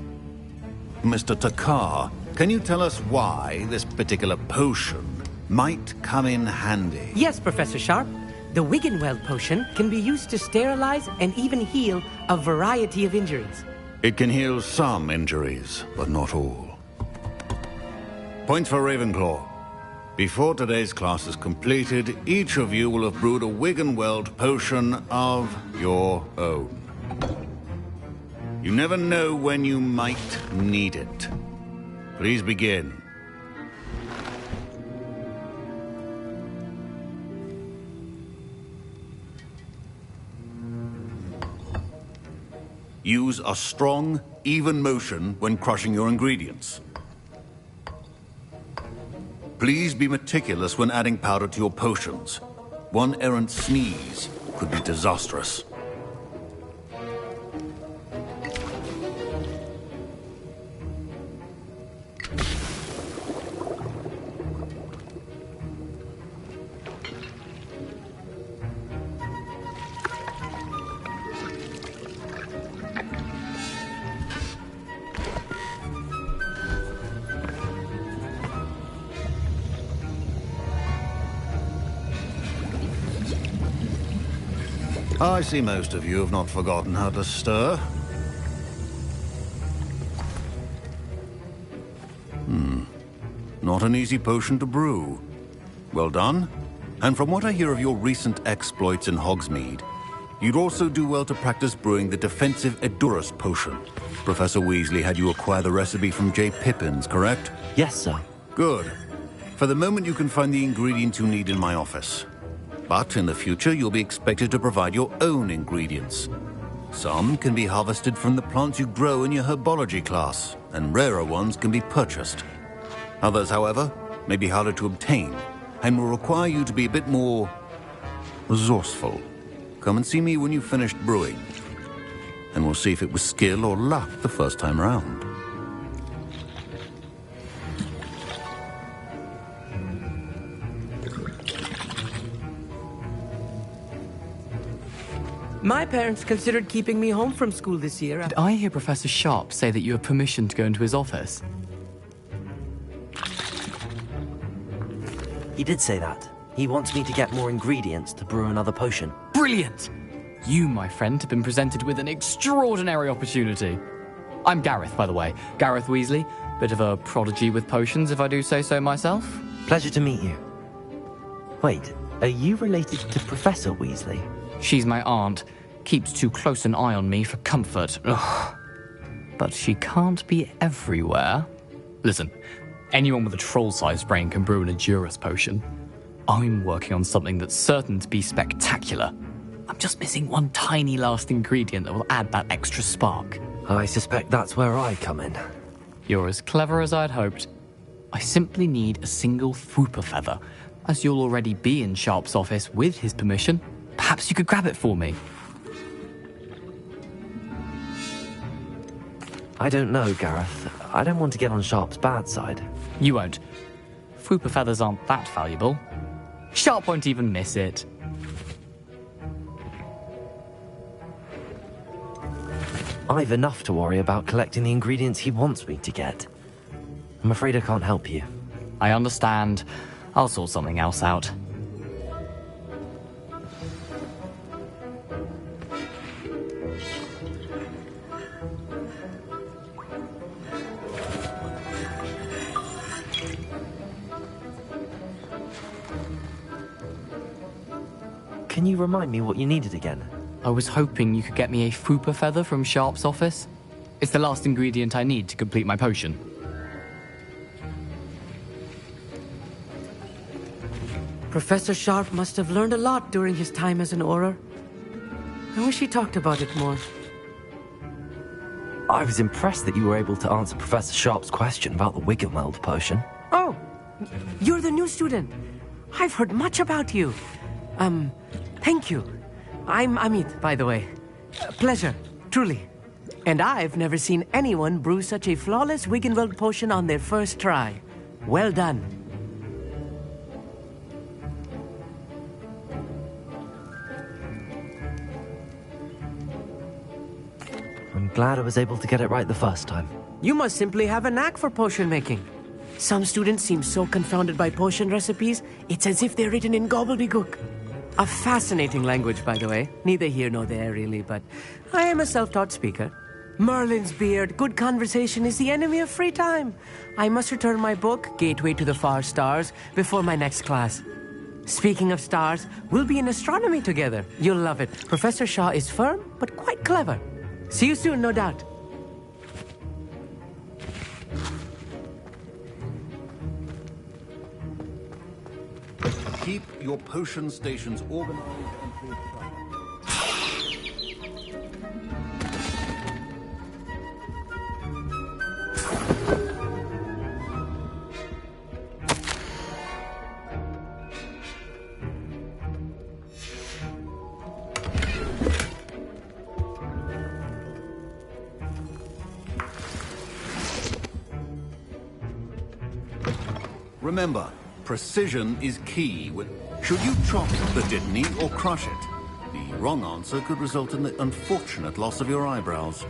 Mr. Takar, can you tell us why this particular potion might come in handy? Yes, Professor Sharp. The Wigan-Weld potion can be used to sterilize and even heal a variety of injuries. It can heal some injuries, but not all. Points for Ravenclaw. Before today's class is completed, each of you will have brewed a Wigan-Weld potion of your own. You never know when you might need it. Please begin. Use a strong, even motion when crushing your ingredients. Please be meticulous when adding powder to your potions. One errant sneeze could be disastrous. I see most of you have not forgotten how to stir. Not an easy potion to brew. Well done. And from what I hear of your recent exploits in Hogsmeade, you'd also do well to practice brewing the defensive Edurus potion. Professor Weasley had you acquire the recipe from J. Pippins, correct? Yes, sir. Good. For the moment, you can find the ingredients you need in my office. But in the future, you'll be expected to provide your own ingredients. Some can be harvested from the plants you grow in your herbology class, and rarer ones can be purchased. Others, however, may be harder to obtain, and will require you to be a bit more resourceful. Come and see me when you've finished brewing, and we'll see if it was skill or luck the first time round. My parents considered keeping me home from school this year. Did I hear Professor Sharp say that you have permission to go into his office? He did say that. He wants me to get more ingredients to brew another potion. Brilliant! You, my friend, have been presented with an extraordinary opportunity. I'm Gareth, by the way. Gareth Weasley. Bit of a prodigy with potions, if I do say so myself. Pleasure to meet you. Wait, are you related to Professor Weasley? She's my aunt. Keeps too close an eye on me for comfort. Ugh. But she can't be everywhere. Listen, anyone with a troll-sized brain can brew an Edurus potion. I'm working on something that's certain to be spectacular. I'm just missing one tiny last ingredient that will add that extra spark. I suspect that's where I come in. You're as clever as I'd hoped. I simply need a single Fwooper feather. As you'll already be in Sharp's office with his permission, perhaps you could grab it for me. I don't know, Gareth. I don't want to get on Sharp's bad side. You won't. Fwooper feathers aren't that valuable. Sharp won't even miss it. I've enough to worry about collecting the ingredients he wants me to get. I'm afraid I can't help you. I understand. I'll sort something else out. Can you remind me what you needed again? I was hoping you could get me a Fwooper feather from Sharp's office. It's the last ingredient I need to complete my potion. Professor Sharp must have learned a lot during his time as an Auror. I wish he talked about it more. I was impressed that you were able to answer Professor Sharp's question about the Wigan-Weld potion. Oh, you're the new student. I've heard much about you. Thank you. I'm Amit, by the way. Pleasure, truly. And I've never seen anyone brew such a flawless Wiggenweld potion on their first try. Well done. I'm glad I was able to get it right the first time. You must simply have a knack for potion making. Some students seem so confounded by potion recipes, it's as if they're written in gobbledygook. A fascinating language, by the way. Neither here nor there, really, but I am a self-taught speaker. Merlin's beard, good conversation is the enemy of free time. I must return my book, Gateway to the Far Stars, before my next class. Speaking of stars, we'll be in astronomy together. You'll love it. Professor Shaw is firm, but quite clever. See you soon, no doubt. Keep your potion stations organized and clear. Remember, precision is key. Should you chop the Dittany or crush it? The wrong answer could result in the unfortunate loss of your eyebrows.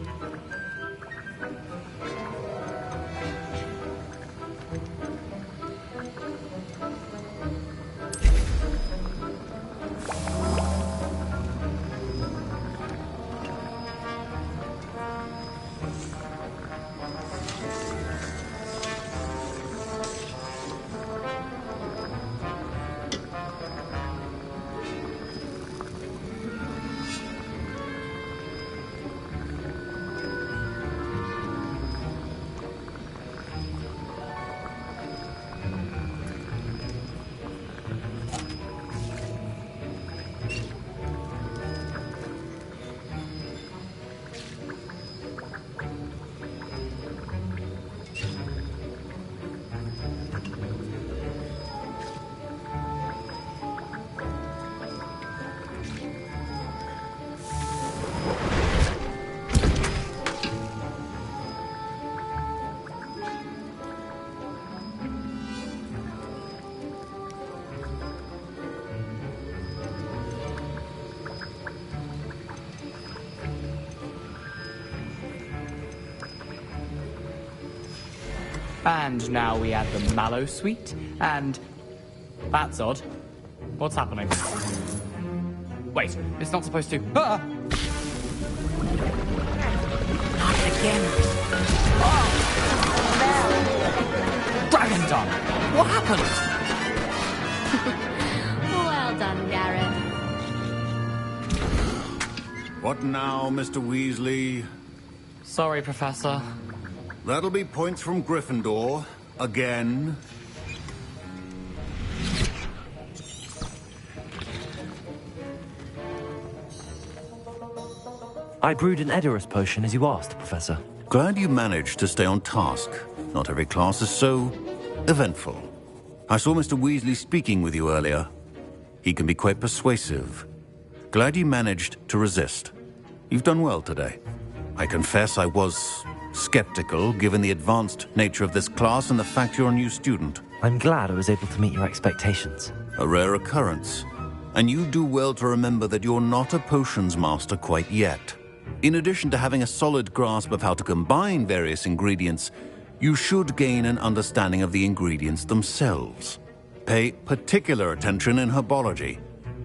And now we add the mallow sweet, and... That's odd. What's happening? Wait, it's not supposed to... Ah! Not again. Dragon Tongue! What happened? Well done, Gareth. What now, Mr. Weasley? Sorry, Professor. That'll be points from Gryffindor. Again. I brewed an Edorus potion as you asked, Professor. Glad you managed to stay on task. Not every class is so eventful. I saw Mr. Weasley speaking with you earlier. He can be quite persuasive. Glad you managed to resist. You've done well today. I confess I was skeptical, given the advanced nature of this class and the fact you're a new student. I'm glad I was able to meet your expectations. A rare occurrence. And you do well to remember that you're not a potions master quite yet. In addition to having a solid grasp of how to combine various ingredients, you should gain an understanding of the ingredients themselves. Pay particular attention in herbology.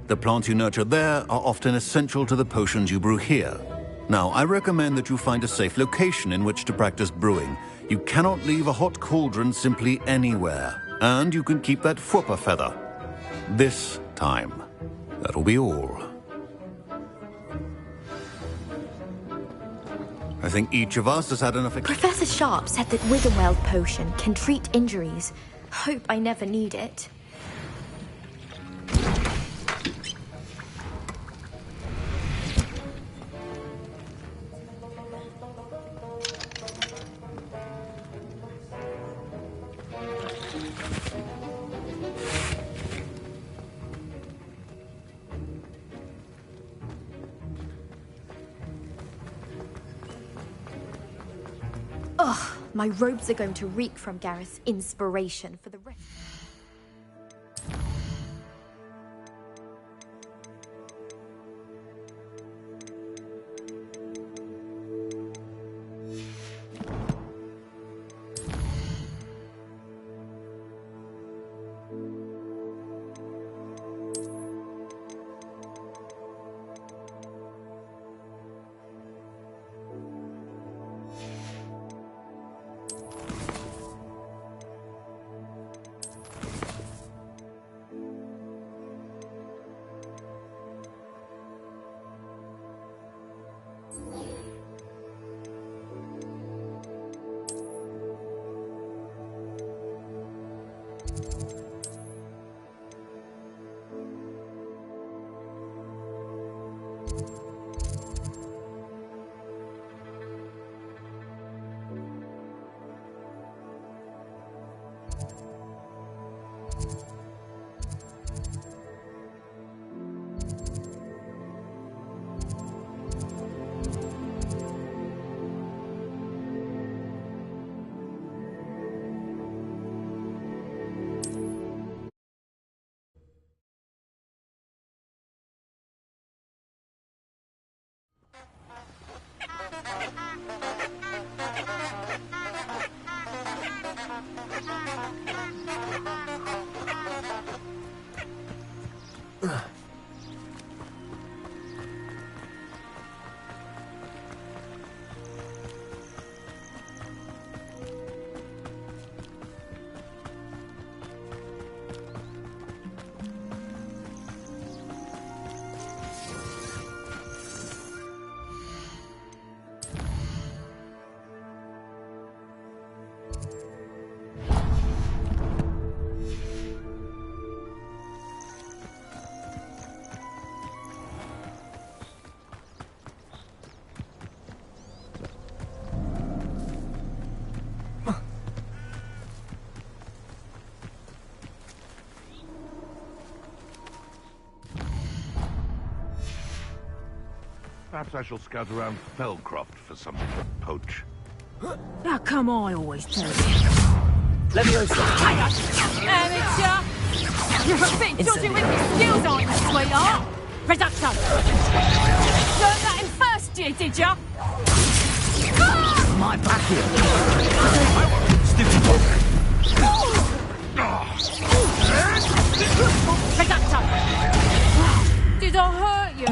The plants you nurture there are often essential to the potions you brew here. Now, I recommend that you find a safe location in which to practice brewing. You cannot leave a hot cauldron simply anywhere. And you can keep that Fwooper feather. This time. That'll be all. I think each of us has had enough... Professor Sharp said that Wiggenweld potion can treat injuries. Hope I never need it. Ugh, my robes are going to reek from Gareth's inspiration for the rest. Perhaps I shall scout around Felcroft for something to poach. How come I always tell you? Leviosa! Amateur! You're a bit dodgy with your skills, aren't you, sweetheart? Reducto! Learned that in first year, did ya? My back here! Stiffy book! Reducto! Did I hurt you?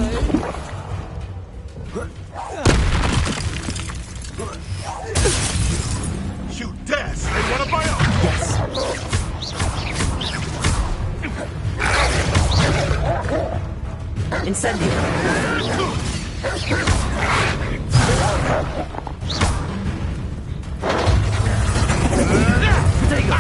You dare say one of my own! Yes. Incendio. There you go.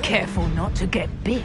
Careful not to get bit.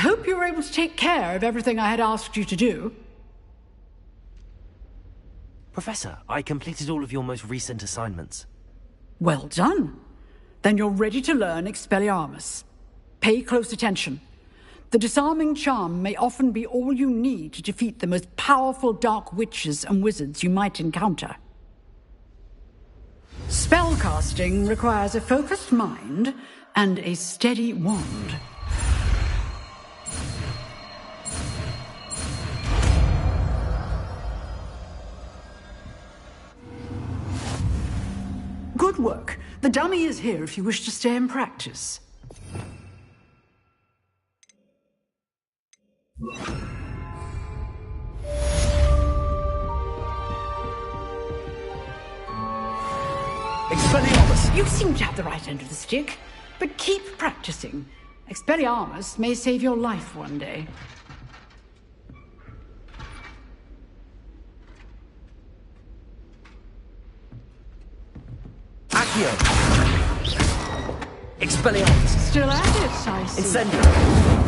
hope you were able to take care of everything I had asked you to do. Professor, I completed all of your most recent assignments. Well done. Then you're ready to learn Expelliarmus. Pay close attention. The disarming charm may often be all you need to defeat the most powerful dark witches and wizards you might encounter. Spellcasting requires a focused mind and a steady wand. Good work. The dummy is here if you wish to stay and practice. Expelliarmus! You seem to have the right end of the stick, but keep practicing. Expelliarmus may save your life one day. Accio! Expelliarmus! Still at it, I see. Incendio!